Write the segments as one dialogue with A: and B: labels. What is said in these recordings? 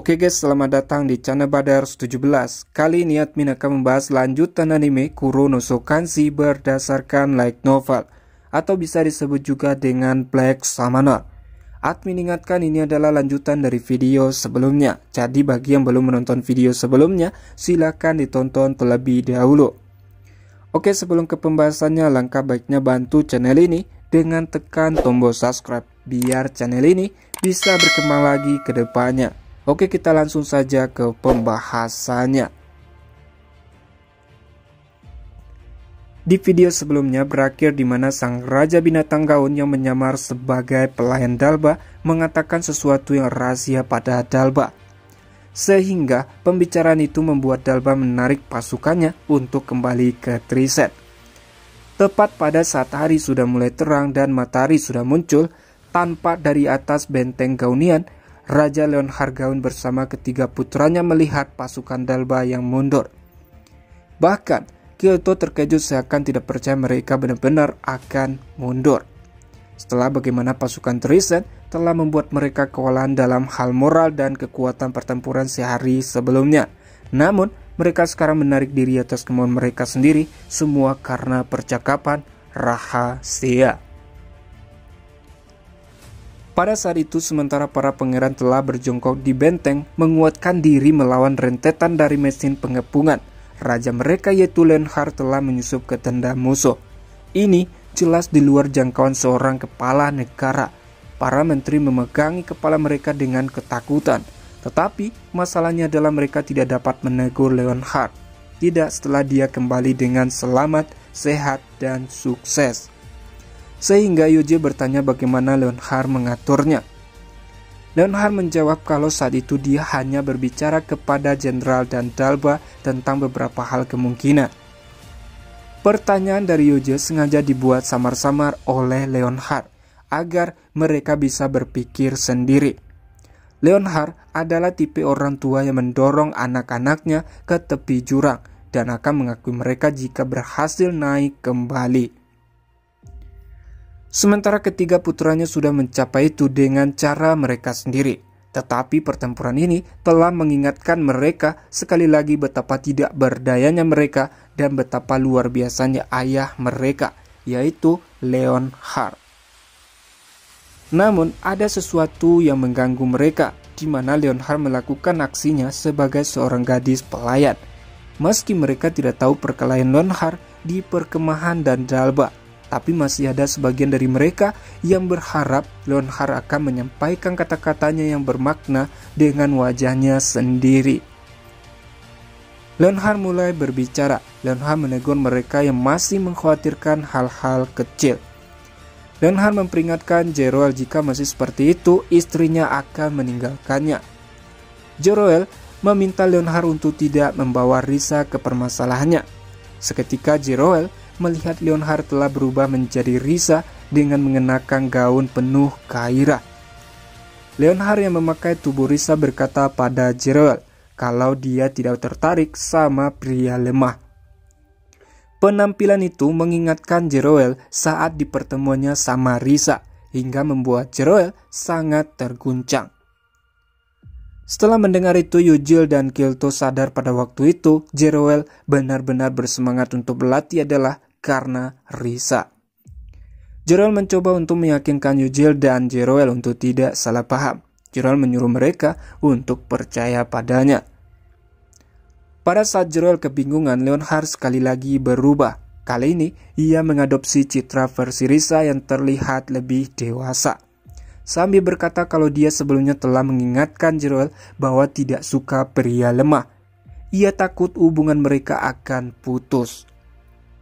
A: Oke guys, selamat datang di channel Badars 17. Kali ini admin akan membahas lanjutan anime Kuronoso Kanshi berdasarkan light novel, atau bisa disebut juga dengan Black Summoner. Admin ingatkan ini adalah lanjutan dari video sebelumnya, jadi bagi yang belum menonton video sebelumnya, silahkan ditonton terlebih dahulu. Oke, sebelum ke pembahasannya, langkah baiknya bantu channel ini dengan tekan tombol subscribe, biar channel ini bisa berkembang lagi ke depannya. Oke, kita langsung saja ke pembahasannya. Di video sebelumnya berakhir di mana sang Raja Binatang Gaun yang menyamar sebagai pelayan Dalba mengatakan sesuatu yang rahasia pada Dalba. Sehingga pembicaraan itu membuat Dalba menarik pasukannya untuk kembali ke Triset. Tepat pada saat hari sudah mulai terang dan matahari sudah muncul, tanpa dari atas benteng Gaunian, Raja Leonhard Gaun bersama ketiga putranya melihat pasukan Dalba yang mundur. Bahkan, Kyoto terkejut seakan tidak percaya mereka benar-benar akan mundur. Setelah bagaimana pasukan Triset telah membuat mereka kewalahan dalam hal moral dan kekuatan pertempuran sehari sebelumnya. Namun, mereka sekarang menarik diri atas kemauan mereka sendiri, semua karena percakapan rahasia. Pada saat itu, sementara para pangeran telah berjongkok di benteng, menguatkan diri melawan rentetan dari mesin pengepungan, raja mereka yaitu Leonhard telah menyusup ke tenda musuh. Ini jelas di luar jangkauan seorang kepala negara. Para menteri memegangi kepala mereka dengan ketakutan. Tetapi masalahnya adalah mereka tidak dapat menegur Leonhard. Tidak setelah dia kembali dengan selamat, sehat, dan sukses. Sehingga Yuji bertanya bagaimana Leonhard mengaturnya. Leonhard menjawab kalau saat itu dia hanya berbicara kepada Jenderal dan Dalba tentang beberapa hal kemungkinan. Pertanyaan dari Yuji sengaja dibuat samar-samar oleh Leonhard agar mereka bisa berpikir sendiri. Leonhard adalah tipe orang tua yang mendorong anak-anaknya ke tepi jurang dan akan mengakui mereka jika berhasil naik kembali. Sementara ketiga putranya sudah mencapai itu dengan cara mereka sendiri. Tetapi pertempuran ini telah mengingatkan mereka sekali lagi betapa tidak berdayanya mereka dan betapa luar biasanya ayah mereka, yaitu Leonhard. Namun ada sesuatu yang mengganggu mereka, di mana Leonhard melakukan aksinya sebagai seorang gadis pelayan. Meski mereka tidak tahu perkelahian Leonhard di perkemahan dan Dalba, tapi masih ada sebagian dari mereka yang berharap Leonhard akan menyampaikan kata-katanya yang bermakna dengan wajahnya sendiri. Leonhard mulai berbicara. Leonhard menegur mereka yang masih mengkhawatirkan hal-hal kecil. Leonhard memperingatkan Jeroel jika masih seperti itu, istrinya akan meninggalkannya. Jeroel meminta Leonhard untuk tidak membawa Risa ke permasalahannya. Seketika Jeroel melihat Leonhard telah berubah menjadi Risa dengan mengenakan gaun penuh gairah. Leonhard yang memakai tubuh Risa berkata pada Jeroel kalau dia tidak tertarik sama pria lemah. Penampilan itu mengingatkan Jeroel saat di pertemuannya sama Risa, hingga membuat Jeroel sangat terguncang. Setelah mendengar itu, Yujil dan Kyoto sadar pada waktu itu Jeroel benar-benar bersemangat untuk berlatih adalah karena Risa. Jeroel mencoba untuk meyakinkan Yujil dan Jeroel untuk tidak salah paham. Jeroel menyuruh mereka untuk percaya padanya. Pada saat Jeroel kebingungan, Leonhard sekali lagi berubah. Kali ini ia mengadopsi citra versi Risa yang terlihat lebih dewasa, sambil berkata kalau dia sebelumnya telah mengingatkan Jeroel bahwa tidak suka pria lemah. Ia takut hubungan mereka akan putus.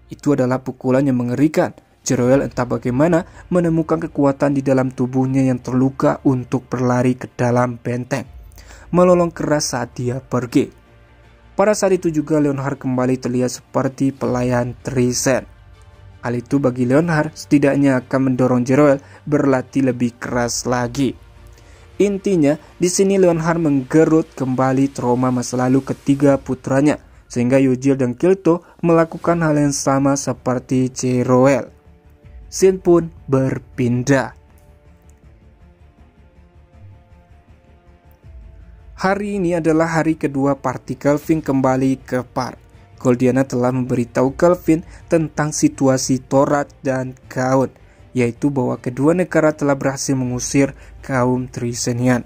A: Itu adalah pukulan yang mengerikan. Jeroel entah bagaimana menemukan kekuatan di dalam tubuhnya yang terluka untuk berlari ke dalam benteng, melolong keras saat dia pergi. Pada saat itu juga Leonhard kembali terlihat seperti pelayan Triset. Hal itu bagi Leonhard setidaknya akan mendorong Jeroel berlatih lebih keras lagi. Intinya, di sini Leonhard menggerut kembali trauma masa lalu ketiga putranya, sehingga Yujil dan Kyoto melakukan hal yang sama seperti Jeroel. Scene pun berpindah. Hari ini adalah hari kedua party Kelvin kembali ke park. Goldiana telah memberitahu Kelvin tentang situasi Torat dan Kaun, yaitu bahwa kedua negara telah berhasil mengusir kaum Trisenian.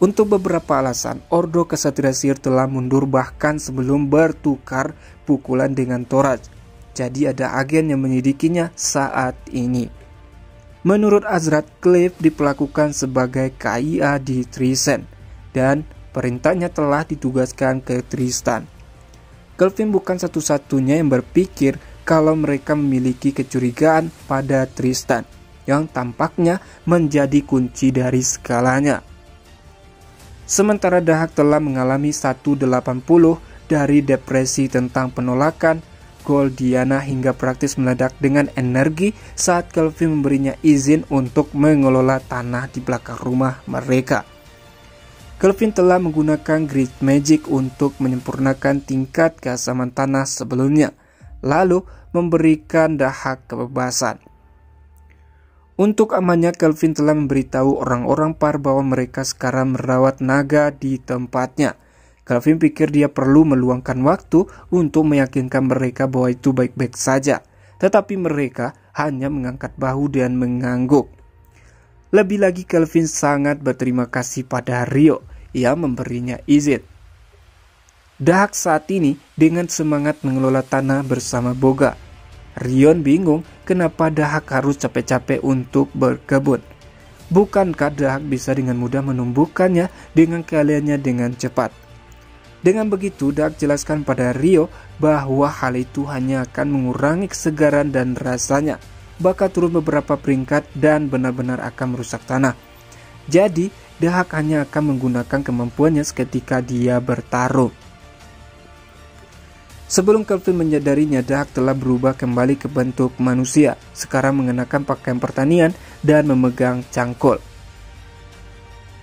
A: Untuk beberapa alasan, Ordo Kesatria Sihir telah mundur bahkan sebelum bertukar pukulan dengan Torat. Jadi ada agen yang menyelidikinya saat ini. Menurut Azrath, Clive diperlakukan sebagai KIA di Trisen dan perintahnya telah ditugaskan ke Tristan. Kelvin bukan satu-satunya yang berpikir kalau mereka memiliki kecurigaan pada Tristan, yang tampaknya menjadi kunci dari segalanya. Sementara Dahak telah mengalami 180 dari depresi tentang penolakan Goldiana hingga praktis meledak dengan energi saat Kelvin memberinya izin untuk mengelola tanah di belakang rumah mereka. Kelvin telah menggunakan Great Magic untuk menyempurnakan tingkat keasaman tanah sebelumnya, lalu memberikan Dahak kebebasan. Untuk amannya, Kelvin telah memberitahu orang-orang par bahwa mereka sekarang merawat naga di tempatnya. Kelvin pikir dia perlu meluangkan waktu untuk meyakinkan mereka bahwa itu baik-baik saja, tetapi mereka hanya mengangkat bahu dan mengangguk. Lebih lagi, Kelvin sangat berterima kasih pada Rio yang memberinya izin. Dahak saat ini dengan semangat mengelola tanah bersama Boga. Rion bingung kenapa Dahak harus capek-capek untuk berkebun. Bukankah Dahak bisa dengan mudah menumbuhkannya dengan keahliannya dengan cepat? Dengan begitu, Dahak jelaskan pada Rio bahwa hal itu hanya akan mengurangi kesegaran dan rasanya, bakal turun beberapa peringkat dan benar-benar akan merusak tanah. Jadi, Dahak hanya akan menggunakan kemampuannya seketika dia bertarung. Sebelum Kelvin menyadarinya, Dahak telah berubah kembali ke bentuk manusia, sekarang mengenakan pakaian pertanian dan memegang cangkul.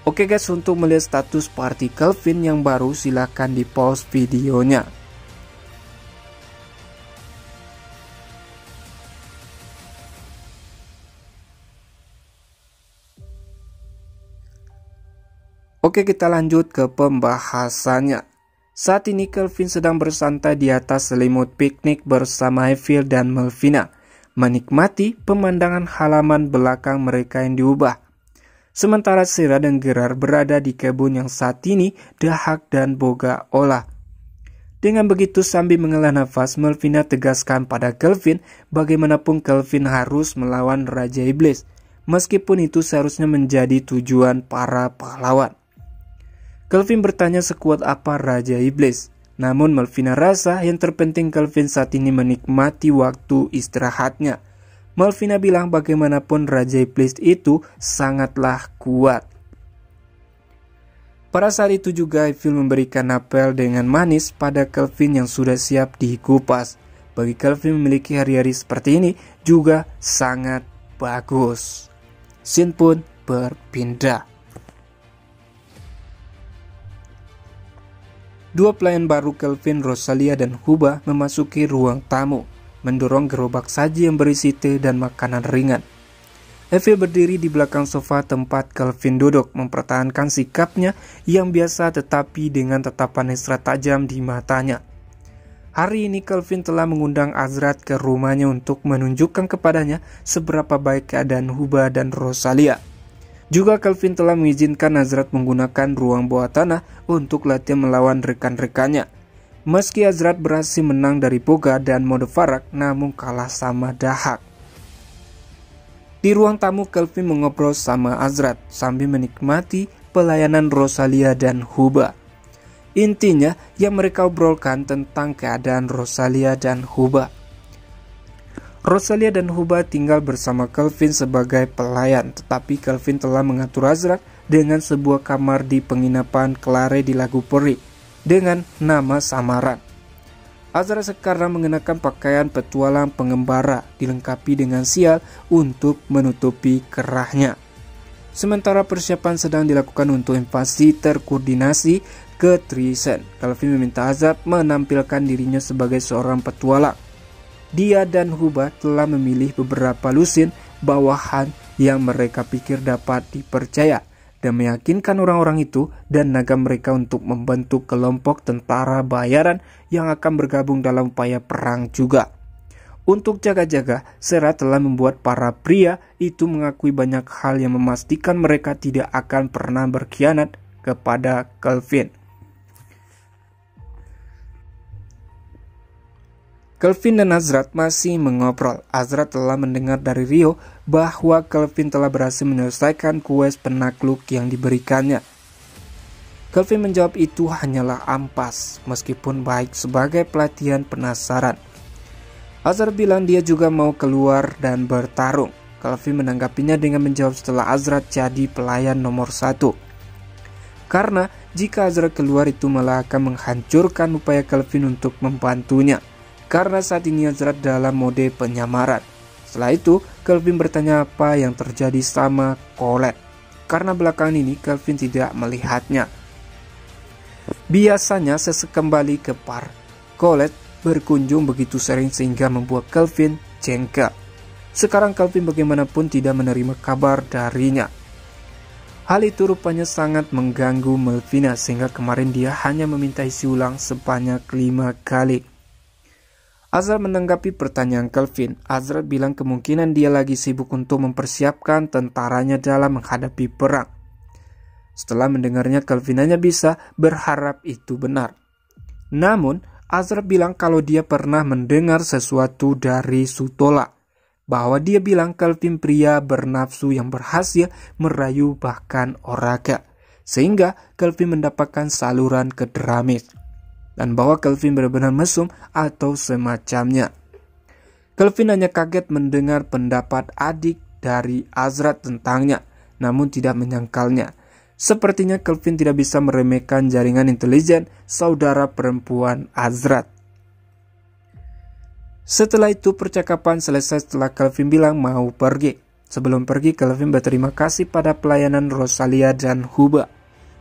A: Oke guys, untuk melihat status party Kelvin yang baru, silahkan di pause videonya. Oke, kita lanjut ke pembahasannya. Saat ini Kelvin sedang bersantai di atas selimut piknik bersama Evil dan Melvina, menikmati pemandangan halaman belakang mereka yang diubah. Sementara Sera dan Gerard berada di kebun yang saat ini Dahak dan Boga olah. Dengan begitu, sambil menghela nafas, Melvina tegaskan pada Kelvin bagaimanapun Kelvin harus melawan Raja Iblis, meskipun itu seharusnya menjadi tujuan para pahlawan. Kelvin bertanya sekuat apa Raja Iblis, namun Melvina rasa yang terpenting Kelvin saat ini menikmati waktu istirahatnya. Melvina bilang bagaimanapun Raja Iblis itu sangatlah kuat. Pada saat itu juga Evil memberikan apel dengan manis pada Kelvin yang sudah siap dikupas. Bagi Kelvin memiliki hari-hari seperti ini juga sangat bagus. Scene pun berpindah. Dua pelayan baru Kelvin, Rosalia, dan Huba memasuki ruang tamu, mendorong gerobak saji yang berisi teh dan makanan ringan. Evil berdiri di belakang sofa tempat Kelvin duduk, mempertahankan sikapnya yang biasa tetapi dengan tatapan nesra tajam di matanya. Hari ini Kelvin telah mengundang Azrath ke rumahnya untuk menunjukkan kepadanya seberapa baik keadaan Huba dan Rosalia. Juga Kelvin telah mengizinkan Azrath menggunakan ruang bawah tanah untuk latihan melawan rekan-rekannya. Meski Azrath berhasil menang dari Boga dan mode Farak, namun kalah sama Dahak. Di ruang tamu, Kelvin mengobrol sama Azrath sambil menikmati pelayanan Rosalia dan Huba. Intinya, yang mereka obrolkan tentang keadaan Rosalia dan Huba. Rosalia dan Huba tinggal bersama Kelvin sebagai pelayan, tetapi Kelvin telah mengatur Azrath dengan sebuah kamar di penginapan Clare di Lagu Peri dengan nama samaran. Azrath sekarang mengenakan pakaian petualang pengembara dilengkapi dengan sial untuk menutupi kerahnya. Sementara persiapan sedang dilakukan untuk invasi terkoordinasi ke Trisen, Kelvin meminta Azrath menampilkan dirinya sebagai seorang petualang. Dia dan Huba telah memilih beberapa lusin bawahan yang mereka pikir dapat dipercaya dan meyakinkan orang-orang itu dan naga mereka untuk membentuk kelompok tentara bayaran yang akan bergabung dalam upaya perang juga. Untuk jaga-jaga, Sarah telah membuat para pria itu mengakui banyak hal yang memastikan mereka tidak akan pernah berkhianat kepada Kelvin. Kelvin dan Azrath masih mengobrol. Azrath telah mendengar dari Rio bahwa Kelvin telah berhasil menyelesaikan kues penakluk yang diberikannya. Kelvin menjawab itu hanyalah ampas, meskipun baik sebagai pelatihan penasaran. Azrath bilang dia juga mau keluar dan bertarung. Kelvin menanggapinya dengan menjawab setelah Azrath jadi pelayan nomor 1. Karena jika Azrath keluar itu malah akan menghancurkan upaya Kelvin untuk membantunya. Karena saat ini Azrath dalam mode penyamaran. Setelah itu, Kelvin bertanya apa yang terjadi sama Colette. Karena belakangan ini Kelvin tidak melihatnya. Biasanya sesekembali ke bar, Colette berkunjung begitu sering sehingga membuat Kelvin jengkel. Sekarang Kelvin bagaimanapun tidak menerima kabar darinya. Hal itu rupanya sangat mengganggu Melvina sehingga kemarin dia hanya meminta isi ulang sebanyak 5 kali. Azrath menanggapi pertanyaan Kelvin. Azrath bilang kemungkinan dia lagi sibuk untuk mempersiapkan tentaranya dalam menghadapi perang. Setelah mendengarnya, Kelvin hanya bisa berharap itu benar. Namun, Azrath bilang kalau dia pernah mendengar sesuatu dari Sutola, bahwa dia bilang Kelvin pria bernafsu yang berhasil merayu bahkan Oraga, sehingga Kelvin mendapatkan saluran ke Deramis. Dan bahwa Kelvin benar-benar mesum atau semacamnya. Kelvin hanya kaget mendengar pendapat adik dari Azrath tentangnya, namun tidak menyangkalnya. Sepertinya Kelvin tidak bisa meremehkan jaringan intelijen saudara perempuan Azrath. Setelah itu percakapan selesai setelah Kelvin bilang mau pergi. Sebelum pergi, Kelvin berterima kasih pada pelayanan Rosalia dan Huba.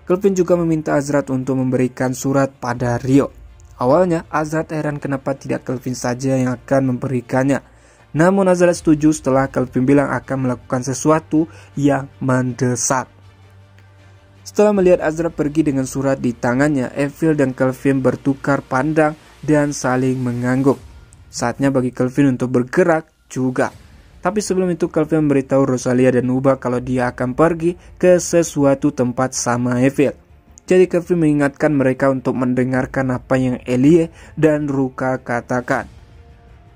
A: Kelvin juga meminta Azrath untuk memberikan surat pada Rio. Awalnya Azrath heran kenapa tidak Kelvin saja yang akan memberikannya. Namun Azrath setuju setelah Kelvin bilang akan melakukan sesuatu yang mendesak. Setelah melihat Azrath pergi dengan surat di tangannya, Evil dan Kelvin bertukar pandang dan saling mengangguk. Saatnya bagi Kelvin untuk bergerak juga. Tapi sebelum itu Kelvin memberitahu Rosalia dan Huba kalau dia akan pergi ke sesuatu tempat sama Evil. Jadi Kelvin mengingatkan mereka untuk mendengarkan apa yang Elie dan Ruka katakan.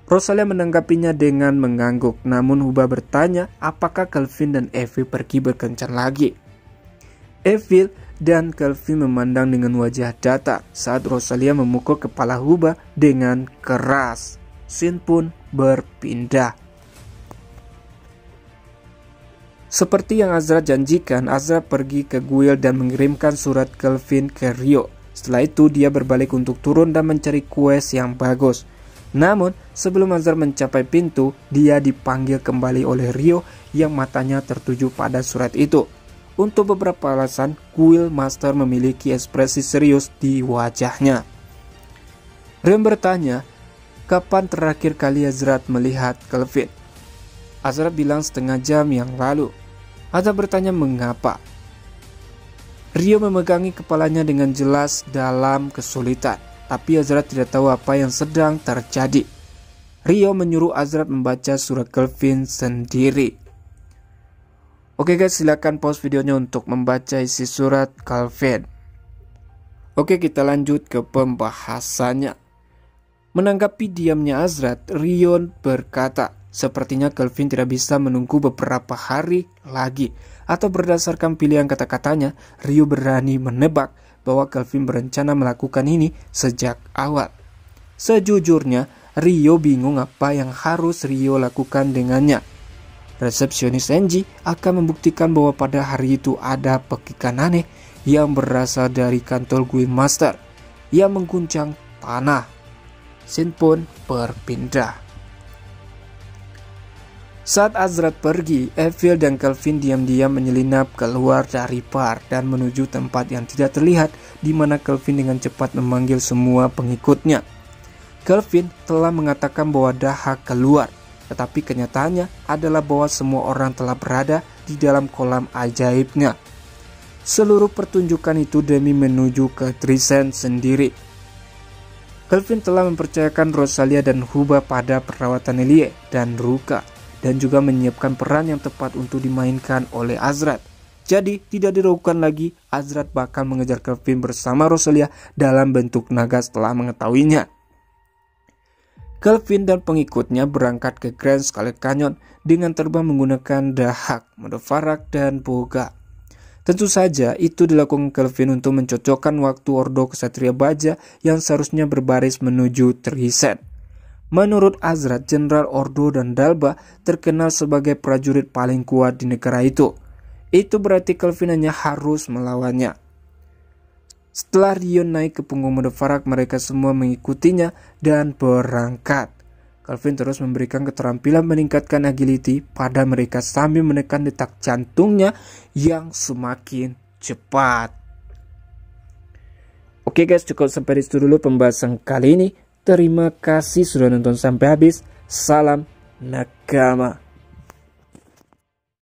A: Rosalia menanggapinya dengan mengangguk, namun Huba bertanya apakah Kelvin dan Evil pergi berkencan lagi. Evil dan Kelvin memandang dengan wajah datar saat Rosalia memukul kepala Huba dengan keras. Scene pun berpindah. Seperti yang Azrath janjikan, Azrath pergi ke Guild dan mengirimkan surat Kelvin ke Rio. Setelah itu dia berbalik untuk turun dan mencari quest yang bagus. Namun sebelum Azrath mencapai pintu, dia dipanggil kembali oleh Rio yang matanya tertuju pada surat itu. Untuk beberapa alasan, Guild Master memiliki ekspresi serius di wajahnya. Rio bertanya, kapan terakhir kali Azrath melihat Kelvin? Azrath bilang setengah jam yang lalu. Azrath bertanya mengapa. Rio memegangi kepalanya dengan jelas dalam kesulitan, tapi Azrath tidak tahu apa yang sedang terjadi. Rio menyuruh Azrath membaca surat Kelvin sendiri. Oke guys, silakan pause videonya untuk membaca isi surat Kelvin. Oke, kita lanjut ke pembahasannya. Menanggapi diamnya Azrath, Rio berkata, sepertinya Kelvin tidak bisa menunggu beberapa hari lagi. Atau berdasarkan pilihan kata-katanya, Rio berani menebak bahwa Kelvin berencana melakukan ini sejak awal. Sejujurnya, Rio bingung apa yang harus Rio lakukan dengannya. Resepsionis Enji akan membuktikan bahwa pada hari itu ada pekikan aneh yang berasal dari kantor Guild Master yang mengguncang tanah. Scene pun berpindah. Saat Azrath pergi, Evil dan Kelvin diam-diam menyelinap keluar dari bar dan menuju tempat yang tidak terlihat, di mana Kelvin dengan cepat memanggil semua pengikutnya. Kelvin telah mengatakan bahwa Daha keluar, tetapi kenyataannya adalah bahwa semua orang telah berada di dalam kolam ajaibnya. seluruh pertunjukan itu demi menuju ke Trisent sendiri. Kelvin telah mempercayakan Rosalia dan Huba pada perawatan Elie dan Ruka, dan juga menyiapkan peran yang tepat untuk dimainkan oleh Azrath. Jadi tidak diragukan lagi, Azrath bakal mengejar Kelvin bersama Rosalia dalam bentuk naga setelah mengetahuinya. Kelvin dan pengikutnya berangkat ke Grand Scarlet Canyon dengan terbang menggunakan Dahak, Medovarak, dan Boga. Tentu saja itu dilakukan Kelvin untuk mencocokkan waktu Ordo Ksatria Baja yang seharusnya berbaris menuju Trisent. Menurut Azrath, Jenderal Ordo dan Dalba terkenal sebagai prajurit paling kuat di negara itu. Itu berarti Kelvin hanya harus melawannya. Setelah Rion naik ke punggung Medovarak, mereka semua mengikutinya dan berangkat. Kelvin terus memberikan keterampilan meningkatkan agility pada mereka sambil menekan detak jantungnya yang semakin cepat. Oke guys, cukup sampai di situ dulu pembahasan kali ini. Terima kasih sudah nonton sampai habis. Salam nakama.